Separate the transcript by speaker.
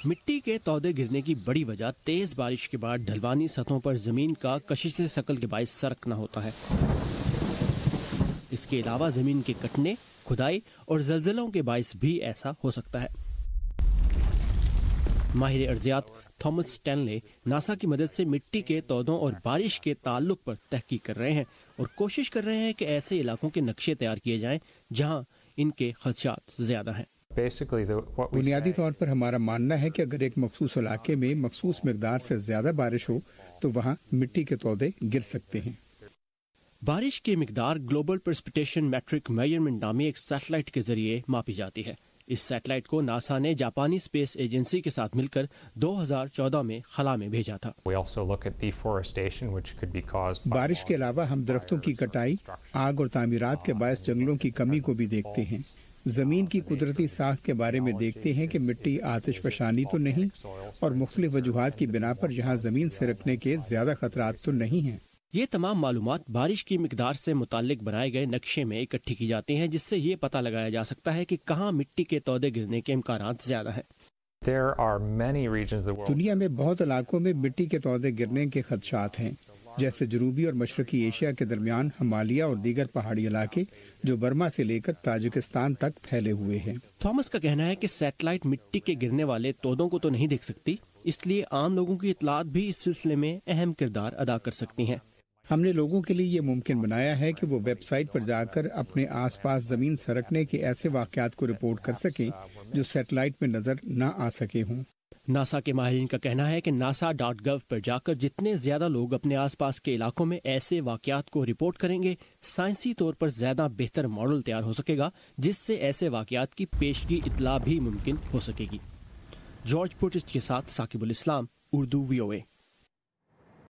Speaker 1: مٹی کے تودے گرنے کی بڑی وجہ تیز بارش کے بعد ڈھلوانی سطحوں پر زمین کا کشش ثقل کے باعث سرکنا ہوتا ہے۔ اس کے علاوہ زمین کے کٹنے، کھدائی اور زلزلوں کے باعث بھی ایسا ہو سکتا ہے۔ ماہر ارضیات تھامس اسٹینلے ناسا کی مدد سے مٹی کے تودوں اور بارش کے تعلق پر تحقیق کر رہے ہیں اور کوشش کر رہے ہیں کہ ایسے علاقوں کے نقشے تیار کیے جائیں جہاں ان کے خدشات زیادہ ہیں۔
Speaker 2: بنیادی طور پر ہمارا ماننا ہے کہ اگر ایک مخصوص علاقے میں مخصوص مقدار سے زیادہ بارش ہو تو وہاں مٹی کے تودے گر سکتے ہیں۔
Speaker 1: بارش کی مقدار گلوبل پرسپیٹیشن میٹرک میجرمنٹ نامی ایک سیٹلائٹ کے ذریعے ماپی جاتی ہے۔ اس سیٹلائٹ کو ناسا نے جاپانی اسپیس ایجنسی کے ساتھ مل کر 2014 میں خلا میں بھیجا تھا۔
Speaker 2: بارش کے علاوہ ہم درختوں کی کٹائی، آگ اور تعمیرات کے باعث جنگلوں کی کمی کو بھی دیکھتے ہیں۔ زمین کی قدرتی ساخت کے بارے میں دیکھتے ہیں کہ مٹی آتش فشانی تو نہیں اور مختلف وجوہات کی بنا پر یہاں زمین سرکنے کے زیادہ خطرات تو نہیں ہیں۔
Speaker 1: یہ تمام معلومات بارش کی مقدار سے متعلق بنائے گئے نقشے میں اکٹھی کی جاتی ہیں، جس سے یہ پتہ لگایا جا سکتا ہے کہ کہاں مٹی کے تودے گرنے کے امکانات زیادہ ہیں۔
Speaker 2: دنیا میں بہت علاقوں میں مٹی کے تودے گرنے کے خدشات ہیں، جیسے جنوبی اور مشرقی ایشیا کے درمیان ہمالیہ اور دیگر پہاڑی علاقے جو برما سے لے کر تاجکستان تک پھیلے ہوئے ہیں۔
Speaker 1: تھامس کا کہنا ہے کہ سیٹلائٹ مٹی کے گرنے والے تودوں کو تو نہیں دیکھ سکتی، اس لیے عام لوگوں کی اطلاعات بھی اس سلسلے میں اہم کردار ادا کر سکتی ہیں۔
Speaker 2: ہم نے لوگوں کے لیے یہ ممکن بنایا ہے کہ وہ ویب سائٹ پر جا کر اپنے آس پاس زمین سرکنے کے ایسے واقعات کو رپورٹ کر سکیں جو سیٹلائٹ میں نظر نہ آ سکے ہوں۔
Speaker 1: ناسا کے ماہرین کا کہنا ہے کہ nasa.gov پر جا کر جتنے زیادہ لوگ اپنے آس پاس کے علاقوں میں ایسے واقعات کو رپورٹ کریں گے، سائنسی طور پر زیادہ بہتر ماڈل تیار ہو سکے گا جس سے ایسے واقعات کی پیشگی اطلاع بھی ممکن ہو سکے گی۔ جارج پورٹس کے ساتھ ثاقب الاسلام، اردو VOA۔